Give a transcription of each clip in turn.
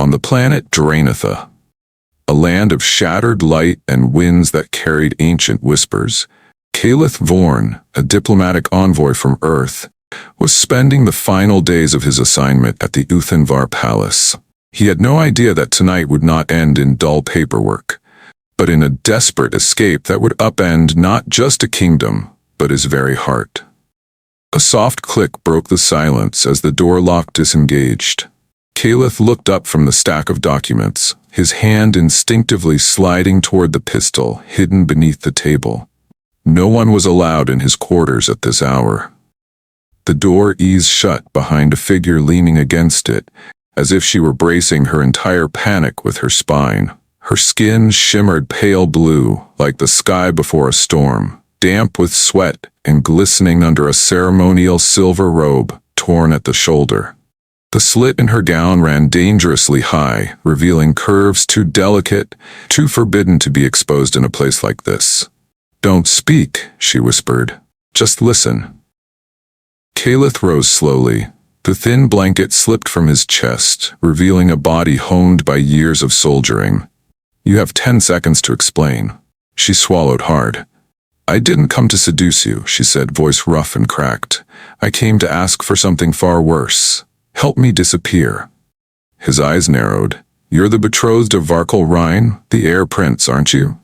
on the planet Draenatha, a land of shattered light and winds that carried ancient whispers. Caliph Vorn, a diplomatic envoy from Earth, was spending the final days of his assignment at the Uthenvar Palace. He had no idea that tonight would not end in dull paperwork, but in a desperate escape that would upend not just a kingdom, but his very heart. A soft click broke the silence as the door lock disengaged. Caliph looked up from the stack of documents, his hand instinctively sliding toward the pistol hidden beneath the table. No one was allowed in his quarters at this hour. The door eased shut behind a figure leaning against it, as if she were bracing her entire panic with her spine. Her skin shimmered pale blue, like the sky before a storm, damp with sweat and glistening under a ceremonial silver robe torn at the shoulder. The slit in her gown ran dangerously high, revealing curves too delicate, too forbidden to be exposed in a place like this. "Don't speak," she whispered. "Just listen." Caliph rose slowly. The thin blanket slipped from his chest, revealing a body honed by years of soldiering. "You have 10 seconds to explain." She swallowed hard. "I didn't come to seduce you," she said, voice rough and cracked. "I came to ask for something far worse. Help me disappear." His eyes narrowed. "You're the betrothed of Varkal Rhine, the heir prince, aren't you?"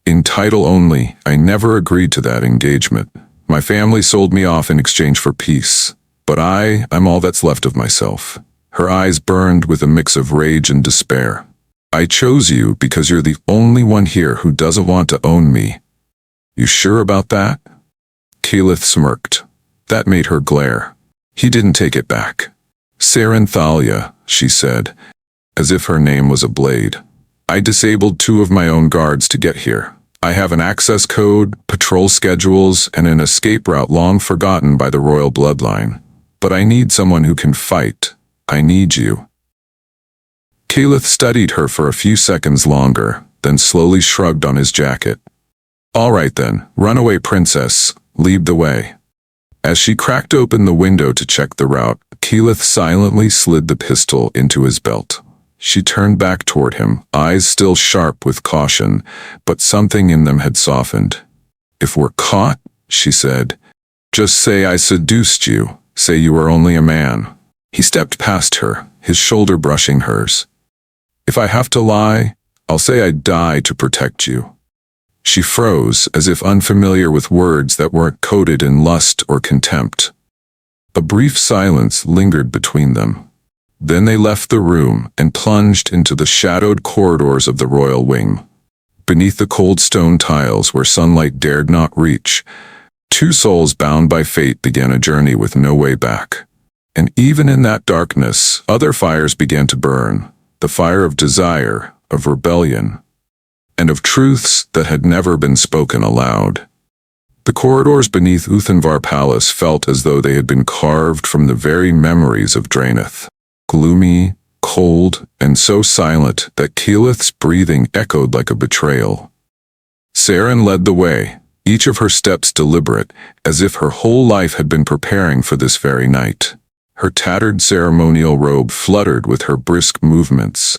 "In title only. I never agreed to that engagement. My family sold me off in exchange for peace. But I'm all that's left of myself." Her eyes burned with a mix of rage and despair. "I chose you because you're the only one here who doesn't want to own me." "You sure about that?" Caliph smirked. That made her glare. He didn't take it back. "Saranthalia," she said, as if her name was a blade. "I disabled 2 of my own guards to get here. I have an access code, patrol schedules, and an escape route long forgotten by the royal bloodline. But I need someone who can fight. I need you." Caliph studied her for a few seconds longer, then slowly shrugged on his jacket. "All right then, runaway princess, lead the way." As she cracked open the window to check the route, Caliph silently slid the pistol into his belt. She turned back toward him, eyes still sharp with caution, but something in them had softened. "If we're caught," she said, "just say I seduced you. Say you were only a man." He stepped past her, his shoulder brushing hers. "If I have to lie, I'll say I'd die to protect you." She froze, as if unfamiliar with words that weren't coded in lust or contempt. A brief silence lingered between them. Then they left the room and plunged into the shadowed corridors of the royal wing. Beneath the cold stone tiles where sunlight dared not reach, 2 souls bound by fate began a journey with no way back. And even in that darkness, other fires began to burn, the fire of desire, of rebellion, and of truths that had never been spoken aloud. The corridors beneath Uthenvar Palace felt as though they had been carved from the very memories of Draenatha. Gloomy, cold, and so silent that Caliph's breathing echoed like a betrayal. Saren led the way, each of her steps deliberate, as if her whole life had been preparing for this very night. Her tattered ceremonial robe fluttered with her brisk movements,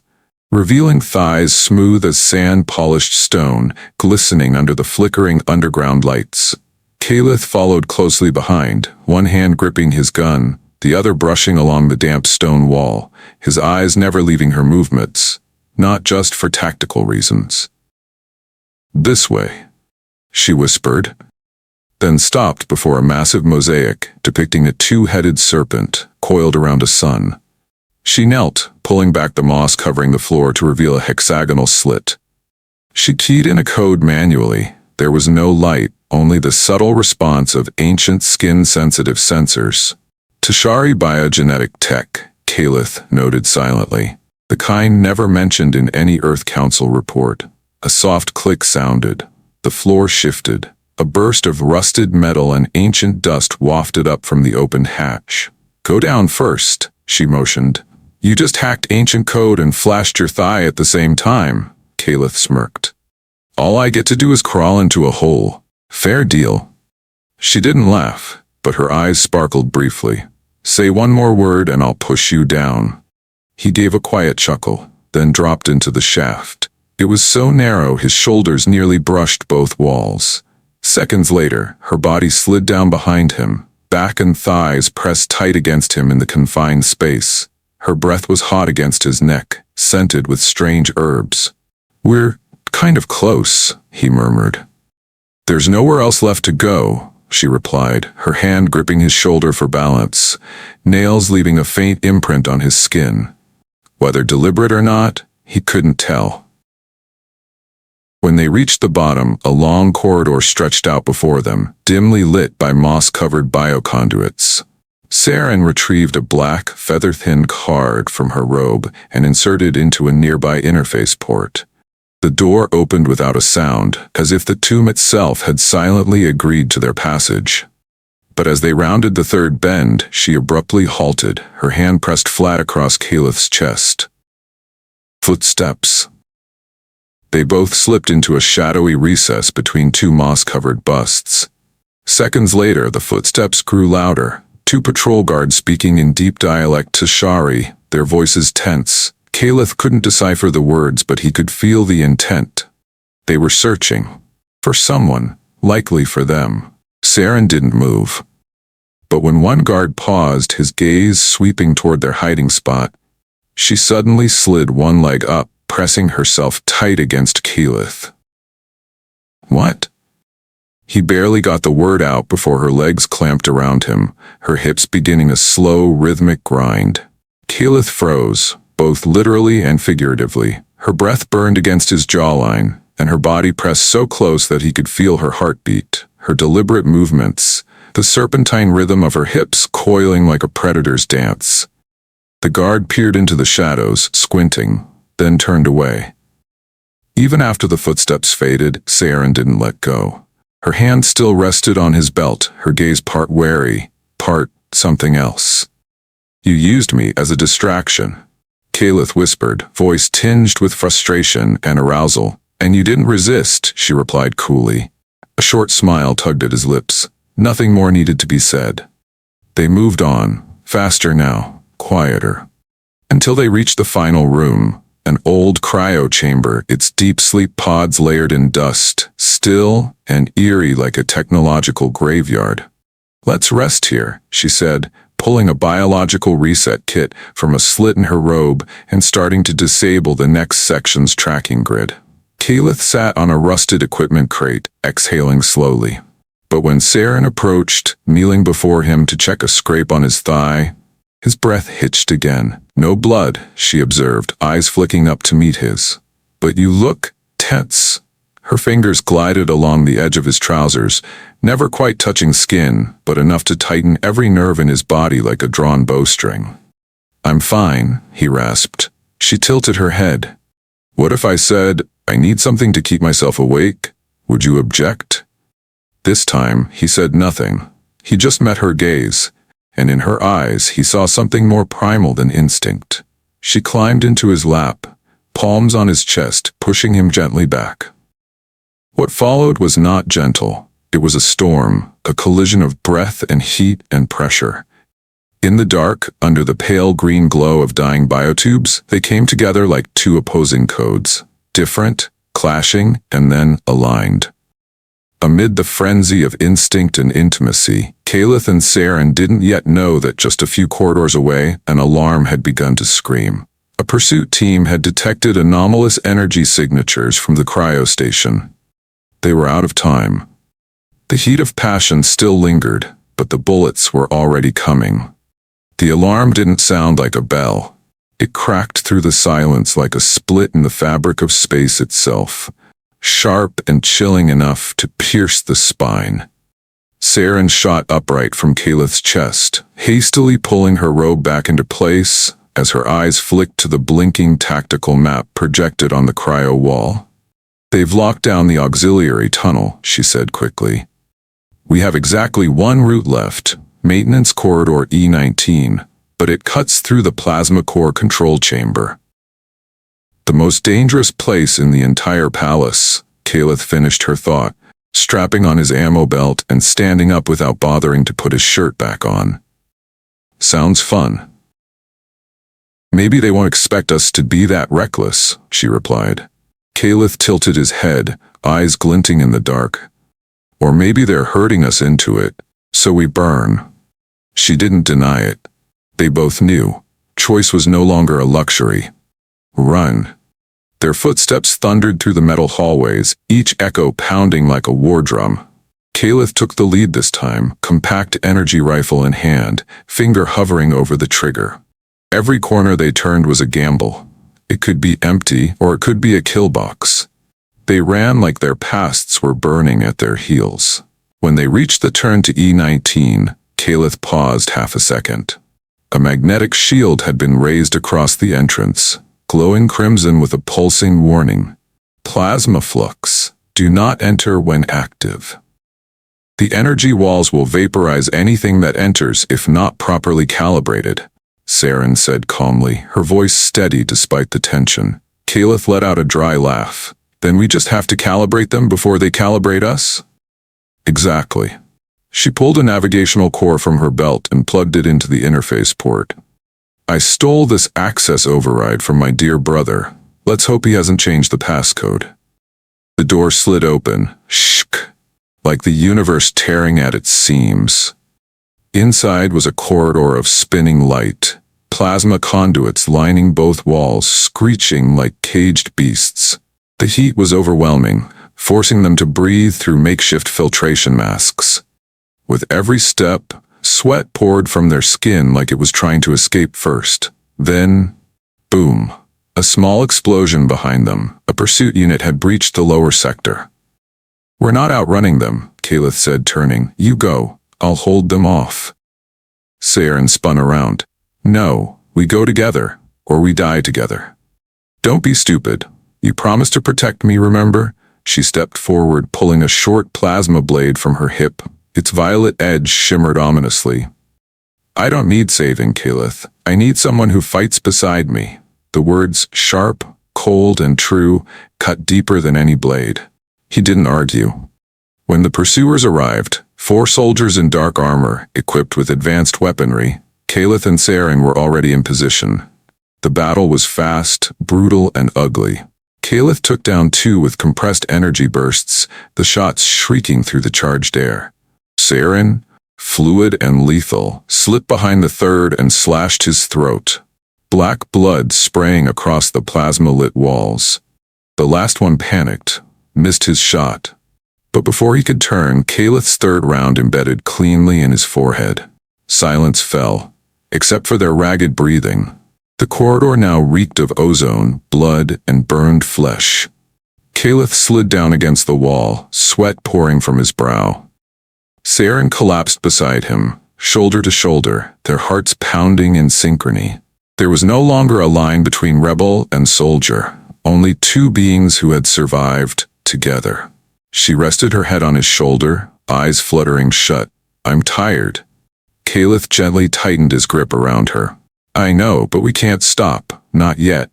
revealing thighs smooth as sand-polished stone, glistening under the flickering underground lights. Caliph followed closely behind, one hand gripping his gun, the other brushing along the damp stone wall, his eyes never leaving her movements, not just for tactical reasons. "This way," she whispered, then stopped before a massive mosaic depicting a 2-headed serpent coiled around a sun. She knelt, pulling back the moss covering the floor to reveal a hexagonal slit. She keyed in a code manually. There was no light, only the subtle response of ancient skin-sensitive sensors. "Tashari biogenetic tech," Caliph noted silently. "The kind never mentioned in any Earth Council report." A soft click sounded. The floor shifted. A burst of rusted metal and ancient dust wafted up from the open hatch. "Go down first," she motioned. "You just hacked ancient code and flashed your thigh at the same time," Caliph smirked. "All I get to do is crawl into a hole. Fair deal." She didn't laugh, but her eyes sparkled briefly. "Say one more word and I'll push you down." He gave a quiet chuckle, then dropped into the shaft. It was so narrow his shoulders nearly brushed both walls. Seconds later, her body slid down behind him, back and thighs pressed tight against him in the confined space. Her breath was hot against his neck, scented with strange herbs. "We're kind of close," he murmured. "There's nowhere else left to go," she replied, her hand gripping his shoulder for balance, nails leaving a faint imprint on his skin. Whether deliberate or not, he couldn't tell. When they reached the bottom, a long corridor stretched out before them, dimly lit by moss-covered bioconduits. Saren retrieved a black, feather-thin card from her robe and inserted into a nearby interface port. The door opened without a sound, as if the tomb itself had silently agreed to their passage. But as they rounded the third bend, she abruptly halted, her hand pressed flat across Caleth's chest. Footsteps. They both slipped into a shadowy recess between two moss-covered busts. Seconds later, the footsteps grew louder, two patrol guards speaking in deep dialect to Shari, their voices tense. Caleth couldn't decipher the words, but he could feel the intent. They were searching. For someone, likely for them. Saren didn't move. But when one guard paused, his gaze sweeping toward their hiding spot, she suddenly slid one leg up, pressing herself tight against Caleth. "What?" He barely got the word out before her legs clamped around him, her hips beginning a slow, rhythmic grind. Caleth froze, both literally and figuratively. Her breath burned against his jawline, and her body pressed so close that he could feel her heartbeat, her deliberate movements, the serpentine rhythm of her hips coiling like a predator's dance. The guard peered into the shadows, squinting, then turned away. Even after the footsteps faded, Saren didn't let go. Her hand still rested on his belt, her gaze part wary, part something else. "You used me as a distraction," Caleth whispered, voice tinged with frustration and arousal. "And you didn't resist," she replied coolly. A short smile tugged at his lips. Nothing more needed to be said. They moved on, faster now, quieter. Until they reached the final room, an old cryo chamber, its deep sleep pods layered in dust, still and eerie like a technological graveyard. "Let's rest here," she said, pulling a biological reset kit from a slit in her robe and starting to disable the next section's tracking grid. Caleth sat on a rusted equipment crate, exhaling slowly. But when Saren approached, kneeling before him to check a scrape on his thigh, his breath hitched again. "No blood," she observed, eyes flicking up to meet his. "But you look tense." Her fingers glided along the edge of his trousers, never quite touching skin, but enough to tighten every nerve in his body like a drawn bowstring. "I'm fine," he rasped. She tilted her head. "What if I said, I need something to keep myself awake? Would you object?" This time, he said nothing. He just met her gaze, and in her eyes he saw something more primal than instinct. She climbed into his lap, palms on his chest, pushing him gently back. What followed was not gentle. It was a storm, a collision of breath and heat and pressure. In the dark, under the pale green glow of dying biotubes, they came together like two opposing codes, different, clashing, and then aligned. Amid the frenzy of instinct and intimacy, Caleth and Saren didn't yet know that just a few corridors away, an alarm had begun to scream. A pursuit team had detected anomalous energy signatures from the cryo station. They were out of time. The heat of passion still lingered, but the bullets were already coming. The alarm didn't sound like a bell. It cracked through the silence like a split in the fabric of space itself, sharp and chilling enough to pierce the spine. Saren shot upright from Caleth's chest, hastily pulling her robe back into place as her eyes flicked to the blinking tactical map projected on the cryo wall. "They've locked down the auxiliary tunnel," she said quickly. "We have exactly one route left, Maintenance Corridor E19, but it cuts through the plasma core control chamber. The most dangerous place in the entire palace," Caleth finished her thought, strapping on his ammo belt and standing up without bothering to put his shirt back on. "Sounds fun." Maybe they won't expect us to be that reckless, she replied. Caliph tilted his head, eyes glinting in the dark. Or maybe they're herding us into it, so we burn. She didn't deny it. They both knew. Choice was no longer a luxury. Run. Their footsteps thundered through the metal hallways, each echo pounding like a war drum. Caliph took the lead this time, compact energy rifle in hand, finger hovering over the trigger. Every corner they turned was a gamble. It could be empty, or it could be a kill box. They ran like their pasts were burning at their heels. When they reached the turn to E19, Caliph paused half a second. A magnetic shield had been raised across the entrance, glowing crimson with a pulsing warning. Plasma flux. Do not enter when active. The energy walls will vaporize anything that enters if not properly calibrated, Saren said calmly, her voice steady despite the tension. Caliph let out a dry laugh. Then we just have to calibrate them before they calibrate us? Exactly. She pulled a navigational core from her belt and plugged it into the interface port. I stole this access override from my dear brother. Let's hope he hasn't changed the passcode. The door slid open, shk, like the universe tearing at its seams. Inside was a corridor of spinning light, plasma conduits lining both walls, screeching like caged beasts. The heat was overwhelming, forcing them to breathe through makeshift filtration masks. With every step, sweat poured from their skin like it was trying to escape first. Then, boom. A small explosion behind them. A pursuit unit had breached the lower sector. We're not outrunning them, Caliph said, turning. You go. I'll hold them off. Saren spun around. No, we go together, or we die together. Don't be stupid. You promised to protect me, remember? She stepped forward, pulling a short plasma blade from her hip. Its violet edge shimmered ominously. I don't need saving, Caliph. I need someone who fights beside me. The words, sharp, cold, and true, cut deeper than any blade. He didn't argue. When the pursuers arrived, 4 soldiers in dark armor, equipped with advanced weaponry, Caliph and Saren were already in position. The battle was fast, brutal, and ugly. Caliph took down 2 with compressed energy bursts, the shots shrieking through the charged air. Saren, fluid and lethal, slipped behind the third and slashed his throat. Black blood spraying across the plasma-lit walls. The last one panicked, missed his shot. But before he could turn, Caliph's third round embedded cleanly in his forehead. Silence fell, except for their ragged breathing. The corridor now reeked of ozone, blood, and burned flesh. Caliph slid down against the wall, sweat pouring from his brow. Saren collapsed beside him, shoulder to shoulder, their hearts pounding in synchrony. There was no longer a line between rebel and soldier, only 2 beings who had survived together. She rested her head on his shoulder, eyes fluttering shut. I'm tired. Caliph gently tightened his grip around her. I know, but we can't stop, not yet.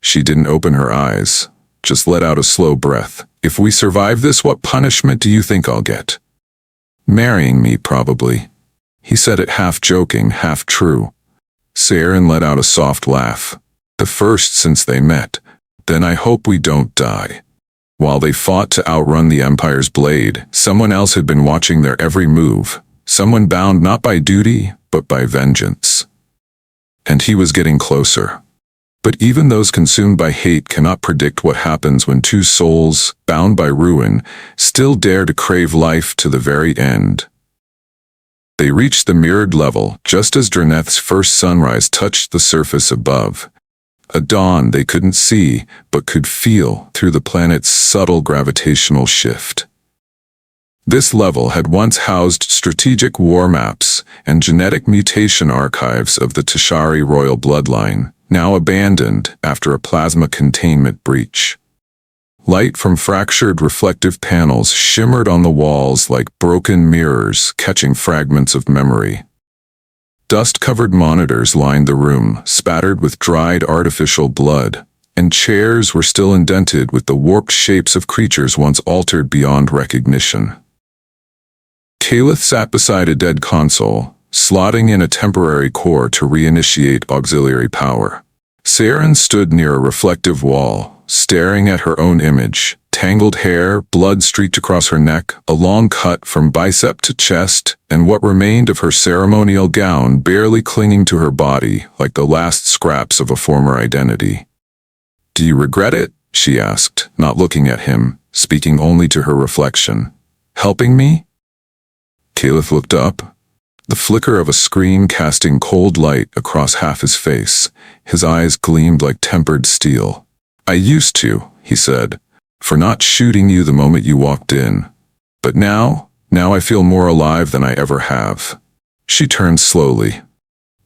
She didn't open her eyes, just let out a slow breath. If we survive this, what punishment do you think I'll get? Marrying me, probably. He said it half joking, half true. Saren let out a soft laugh. The first since they met. Then I hope we don't die. While they fought to outrun the Empire's blade, someone else had been watching their every move. Someone bound not by duty, but by vengeance. And he was getting closer. But even those consumed by hate cannot predict what happens when 2 souls, bound by ruin, still dare to crave life to the very end. They reached the mirrored level just as Dreneth's first sunrise touched the surface above. A dawn they couldn't see, but could feel through the planet's subtle gravitational shift. This level had once housed strategic war maps and genetic mutation archives of the Tashari royal bloodline, now abandoned after a plasma containment breach. Light from fractured reflective panels shimmered on the walls like broken mirrors catching fragments of memory. Dust-covered monitors lined the room, spattered with dried artificial blood, and chairs were still indented with the warped shapes of creatures once altered beyond recognition. Caliph sat beside a dead console, slotting in a temporary core to reinitiate auxiliary power. Saren stood near a reflective wall, staring at her own image. Tangled hair, blood streaked across her neck, a long cut from bicep to chest, and what remained of her ceremonial gown barely clinging to her body like the last scraps of a former identity. "Do you regret it?" she asked, not looking at him, speaking only to her reflection. "Helping me?" Caliph looked up, the flicker of a screen casting cold light across half his face. His eyes gleamed like tempered steel. "I used to," he said, "for not shooting you the moment you walked in. But now I feel more alive than I ever have." She turned slowly.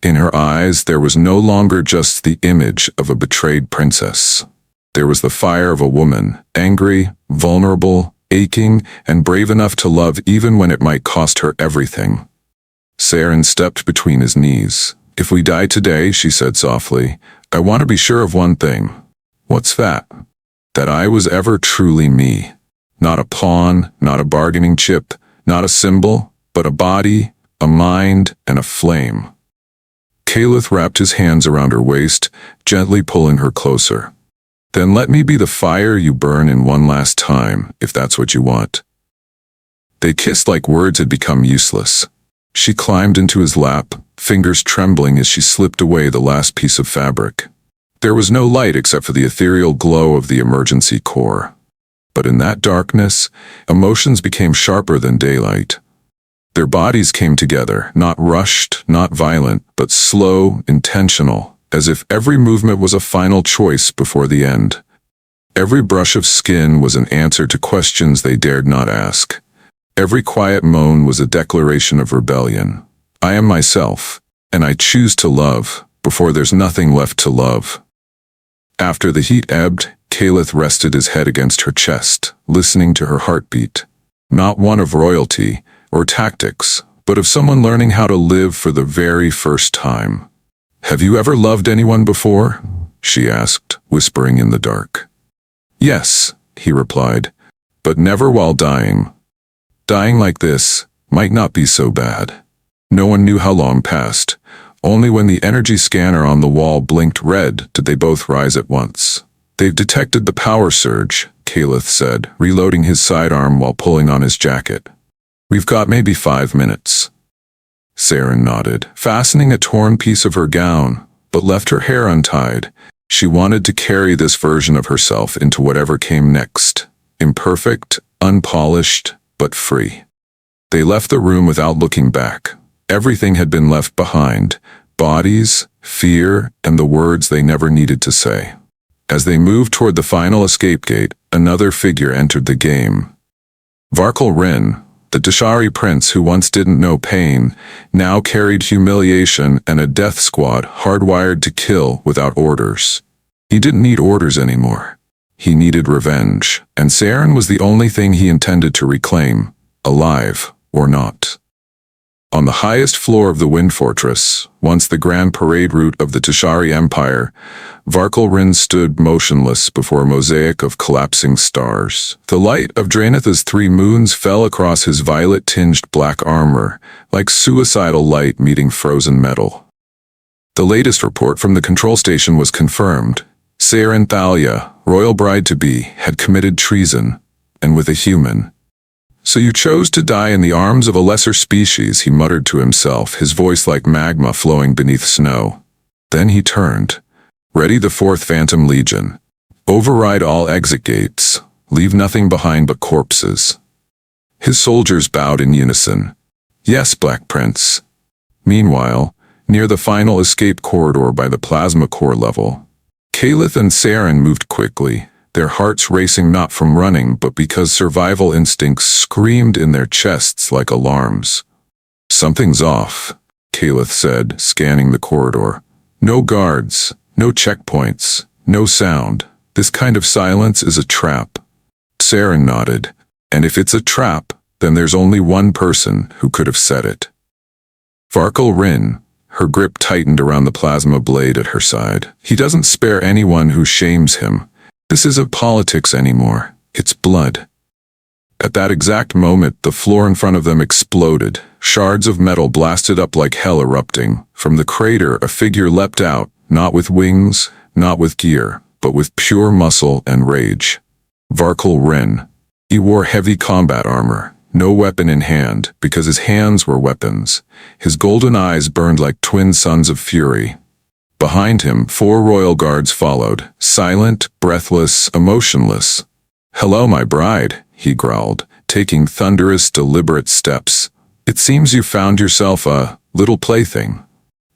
In her eyes there was no longer just the image of a betrayed princess. There was the fire of a woman, angry, vulnerable, aching, and brave enough to love even when it might cost her everything. Saren stepped between his knees. "If we die today," she said softly, "I want to be sure of one thing." "What's that?" "That I was ever truly me. Not a pawn, not a bargaining chip, not a symbol, but a body, a mind, and a flame." Caliph wrapped his hands around her waist, gently pulling her closer. "Then let me be the fire you burn in one last time, if that's what you want." They kissed like words had become useless. She climbed into his lap, fingers trembling as she slipped away the last piece of fabric. There was no light except for the ethereal glow of the emergency core. But in that darkness, emotions became sharper than daylight. Their bodies came together, not rushed, not violent, but slow, intentional, as if every movement was a final choice before the end. Every brush of skin was an answer to questions they dared not ask. Every quiet moan was a declaration of rebellion. "I am myself, and I choose to love, before there's nothing left to love." After the heat ebbed, Caliph rested his head against her chest, listening to her heartbeat. Not one of royalty or tactics, but of someone learning how to live for the very first time. "Have you ever loved anyone before?" she asked, whispering in the dark. "Yes," he replied, "but never while dying. Dying like this might not be so bad." No one knew how long passed. Only when the energy scanner on the wall blinked red did they both rise at once. "They've detected the power surge," Caliph said, reloading his sidearm while pulling on his jacket. "We've got maybe 5 minutes." Saren nodded, fastening a torn piece of her gown, but left her hair untied. She wanted to carry this version of herself into whatever came next. Imperfect, unpolished, but free. They left the room without looking back. Everything had been left behind: bodies, fear, and the words they never needed to say. As they moved toward the final escape gate, another figure entered the game. Varkal Rin, the Dashari prince who once didn't know pain, now carried humiliation and a death squad hardwired to kill without orders. He didn't need orders anymore. He needed revenge, and Saren was the only thing he intended to reclaim, alive or not. On the highest floor of the Wind Fortress, once the grand parade route of the Tashari Empire, Varkal Rin stood motionless before a mosaic of collapsing stars. The light of Draenatha's 3 moons fell across his violet-tinged black armor, like suicidal light meeting frozen metal. The latest report from the control station was confirmed. Saren Thalia, royal bride-to-be, had committed treason, and with a human. "So you chose to die in the arms of a lesser species," he muttered to himself, his voice like magma flowing beneath snow. Then he turned. "Ready the 4th Phantom Legion. Override all exit gates. Leave nothing behind but corpses." His soldiers bowed in unison. "Yes, Black Prince." Meanwhile, near the final escape corridor by the plasma core level, Caliph and Saren moved quickly, their hearts racing not from running but because survival instincts screamed in their chests like alarms. "Something's off," Caliph said, scanning the corridor. "No guards, no checkpoints, no sound. This kind of silence is a trap." Saren nodded. "And if it's a trap, then there's only one person who could have set it." Varkal Rin, her grip tightened around the plasma blade at her side. "He doesn't spare anyone who shames him. This isn't politics anymore. It's blood." At that exact moment, the floor in front of them exploded. Shards of metal blasted up like hell erupting. From the crater, a figure leapt out, not with wings, not with gear, but with pure muscle and rage. Varkol Rin. He wore heavy combat armor, no weapon in hand, because his hands were weapons. His golden eyes burned like twin suns of fury. Behind him, 4 royal guards followed, silent, breathless, emotionless. "Hello, my bride," he growled, taking thunderous, deliberate steps. "It seems you found yourself a little plaything."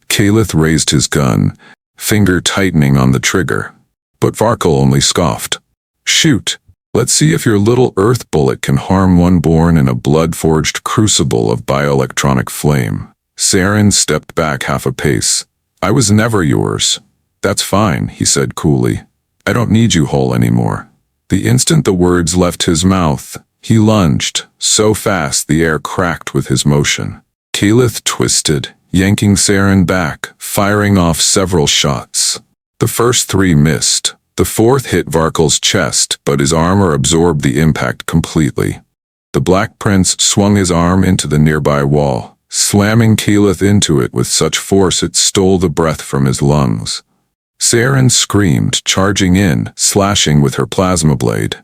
Caliph raised his gun, finger tightening on the trigger. But Varkol only scoffed. "Shoot. Let's see if your little earth bullet can harm one born in a blood-forged crucible of bioelectronic flame." Saren stepped back half a pace. "I was never yours." "That's fine," he said coolly. "I don't need you whole anymore." The instant the words left his mouth, he lunged, so fast the air cracked with his motion. Caliph twisted, yanking Saren back, firing off several shots. The first 3 missed. The 4th hit Varkol's chest, but his armor absorbed the impact completely. The Black Prince swung his arm into the nearby wall, slamming Caliph into it with such force it stole the breath from his lungs. Saren screamed, charging in, slashing with her plasma blade.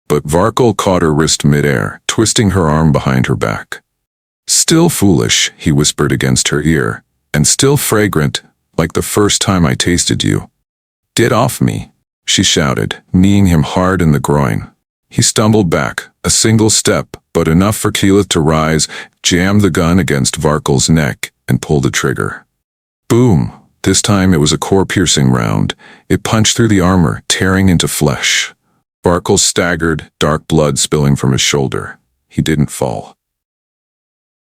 But Varkol caught her wrist midair, twisting her arm behind her back. "Still foolish," he whispered against her ear, "and still fragrant, like the first time I tasted you." "Get off me," she shouted, kneeing him hard in the groin. He stumbled back, a single step, but enough for Caliph to rise, jammed the gun against Varkol's neck, and pulled the trigger. Boom! This time it was a core-piercing round. It punched through the armor, tearing into flesh. Varkol staggered, dark blood spilling from his shoulder. He didn't fall.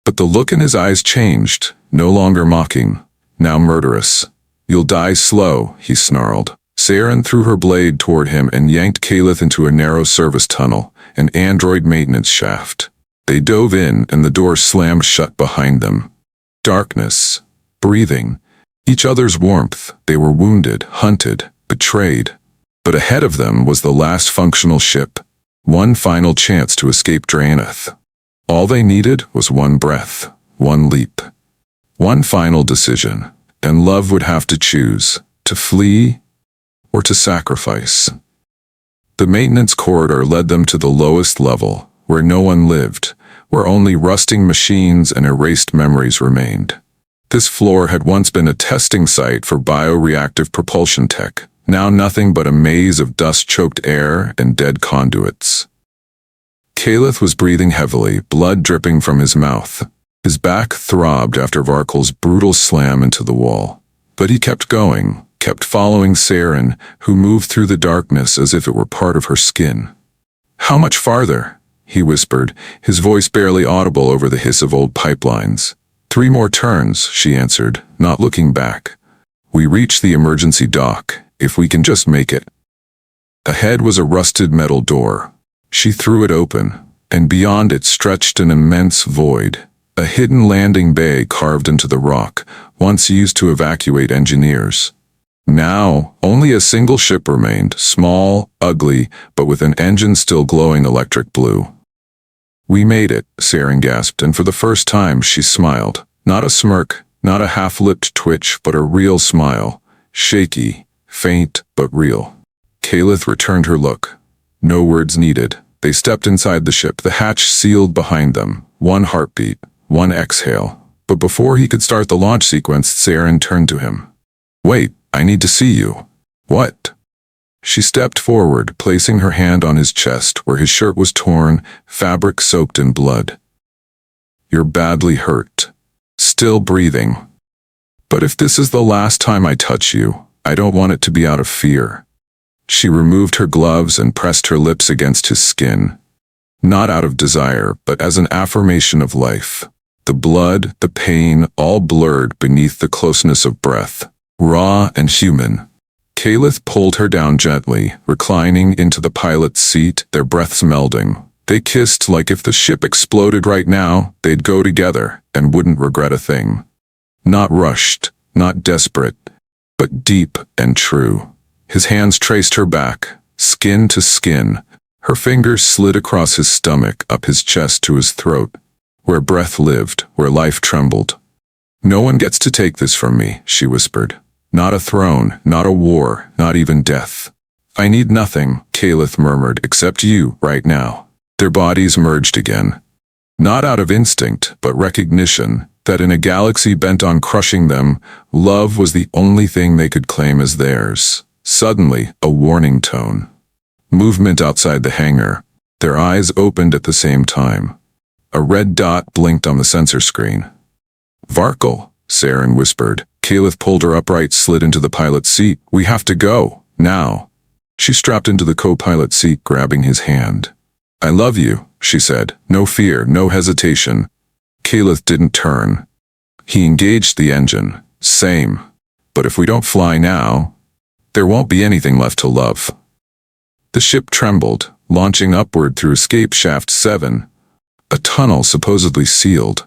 But the look in his eyes changed, no longer mocking, now murderous. "You'll die slow," he snarled. Saren threw her blade toward him and yanked Caliph into a narrow service tunnel, an android maintenance shaft. They dove in, and the door slammed shut behind them. Darkness. Breathing. Each other's warmth. They were wounded, hunted, betrayed. But ahead of them was the last functional ship. One final chance to escape Draenith. All they needed was one breath, one leap. One final decision. And love would have to choose, to flee or to sacrifice. The maintenance corridor led them to the lowest level, where no one lived, where only rusting machines and erased memories remained. This floor had once been a testing site for bioreactive propulsion tech, now nothing but a maze of dust-choked air and dead conduits. Caliph was breathing heavily, blood dripping from his mouth. His back throbbed after Varkol's brutal slam into the wall. But he kept going, kept following Saren, who moved through the darkness as if it were part of her skin. "How much farther?" he whispered, his voice barely audible over the hiss of old pipelines. "3 more turns," she answered, not looking back. "We reach the emergency dock, if we can just make it." Ahead was a rusted metal door. She threw it open, and beyond it stretched an immense void, a hidden landing bay carved into the rock, once used to evacuate engineers. Now, only a single ship remained, small, ugly, but with an engine still glowing electric blue. "We made it," Saren gasped, and for the first time she smiled. Not a smirk, not a half-lipped twitch, but a real smile. Shaky, faint, but real. Caliph returned her look. No words needed. They stepped inside the ship, the hatch sealed behind them. One heartbeat, one exhale. But before he could start the launch sequence, Saren turned to him. "Wait, I need to see you." "What?" She stepped forward, placing her hand on his chest where his shirt was torn, fabric soaked in blood. "You're badly hurt. Still breathing. But if this is the last time I touch you, I don't want it to be out of fear." She removed her gloves and pressed her lips against his skin. Not out of desire, but as an affirmation of life. The blood, the pain, all blurred beneath the closeness of breath. Raw and human. Caliph pulled her down gently, reclining into the pilot's seat, their breaths melding. They kissed like if the ship exploded right now, they'd go together and wouldn't regret a thing. Not rushed, not desperate, but deep and true. His hands traced her back, skin to skin. Her fingers slid across his stomach, up his chest to his throat, where breath lived, where life trembled. "No one gets to take this from me," she whispered. Not a throne, not a war, not even death. I need nothing, Caliph murmured, except you, right now. Their bodies merged again. Not out of instinct, but recognition that in a galaxy bent on crushing them, love was the only thing they could claim as theirs. Suddenly, a warning tone. Movement outside the hangar. Their eyes opened at the same time. A red dot blinked on the sensor screen. Varkle, Saren whispered. Caliph pulled her upright, slid into the pilot's seat. We have to go, now. She strapped into the co-pilot seat, grabbing his hand. I love you, she said. No fear, no hesitation. Caliph didn't turn. He engaged the engine. Same. But if we don't fly now, there won't be anything left to love. The ship trembled, launching upward through escape shaft 7, a tunnel supposedly sealed.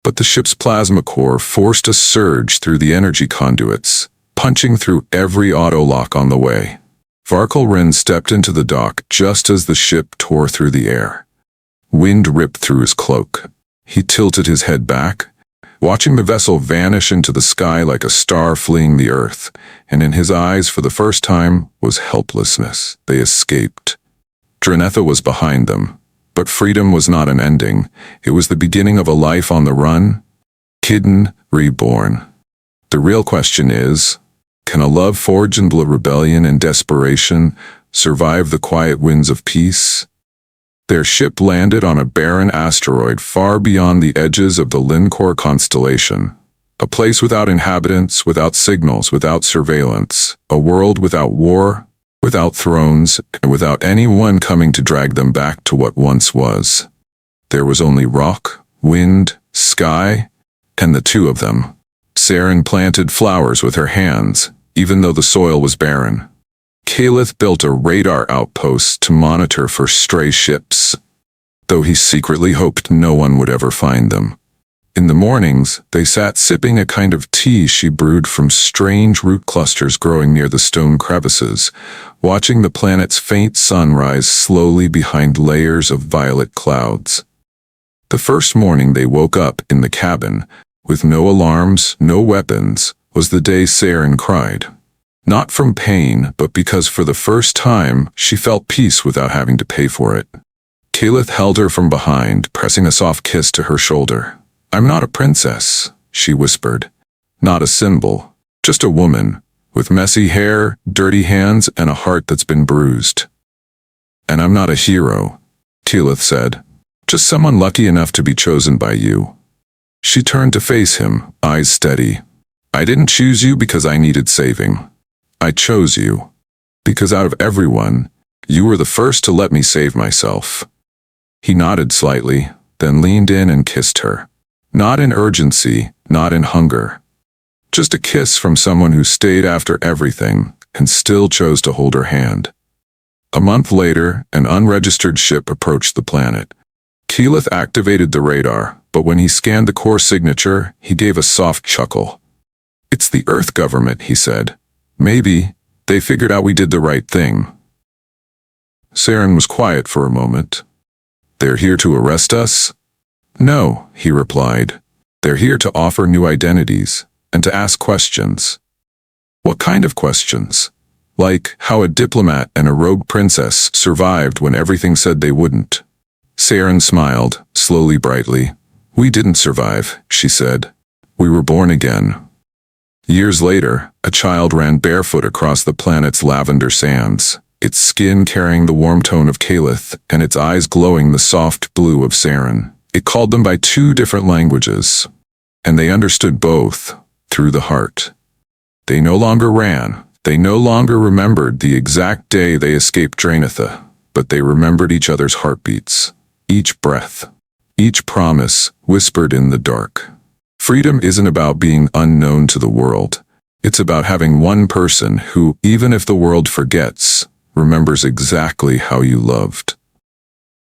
But the ship's plasma core forced a surge through the energy conduits, punching through every auto-lock on the way. Varkle Rin stepped into the dock just as the ship tore through the air. Wind ripped through his cloak. He tilted his head back, watching the vessel vanish into the sky like a star fleeing the earth, and in his eyes for the first time was helplessness. They escaped. Drenetha was behind them. But freedom was not an ending. It was the beginning of a life on the run. Hidden, reborn. The real question is, can a love forged in rebellion and desperation survive the quiet winds of peace? Their ship landed on a barren asteroid far beyond the edges of the Lincor constellation. A place without inhabitants, without signals, without surveillance. A world without war, without thrones, and without anyone coming to drag them back to what once was. There was only rock, wind, sky, and the two of them. Saren planted flowers with her hands, even though the soil was barren. Caliph built a radar outpost to monitor for stray ships, though he secretly hoped no one would ever find them. In the mornings, they sat sipping a kind of tea she brewed from strange root clusters growing near the stone crevices, watching the planet's faint sun rise slowly behind layers of violet clouds. The first morning they woke up in the cabin, with no alarms, no weapons, was the day Saren cried. Not from pain, but because for the first time she felt peace without having to pay for it. Caliph held her from behind, pressing a soft kiss to her shoulder. I'm not a princess, she whispered. Not a symbol, just a woman, with messy hair, dirty hands, and a heart that's been bruised. And I'm not a hero, Caliph said. Just someone lucky enough to be chosen by you. She turned to face him, eyes steady. I didn't choose you because I needed saving. I chose you. Because out of everyone, you were the first to let me save myself. He nodded slightly, then leaned in and kissed her. Not in urgency, not in hunger. Just a kiss from someone who stayed after everything and still chose to hold her hand. A month later, an unregistered ship approached the planet. Caliph activated the radar, but when he scanned the core signature, he gave a soft chuckle. It's the Earth government, he said. Maybe they figured out we did the right thing. Saren was quiet for a moment. They're here to arrest us? No, he replied. They're here to offer new identities and to ask questions. What kind of questions? Like how a diplomat and a rogue princess survived when everything said they wouldn't. Saren smiled, slowly, brightly. We didn't survive, she said. We were born again. Years later, a child ran barefoot across the planet's lavender sands, its skin carrying the warm tone of Caliph and its eyes glowing the soft blue of Saren. It called them by two different languages, and they understood both through the heart. They no longer ran. They no longer remembered the exact day they escaped Drenetha, but they remembered each other's heartbeats, each breath, each promise whispered in the dark. Freedom isn't about being unknown to the world. It's about having one person who, even if the world forgets, remembers exactly how you loved.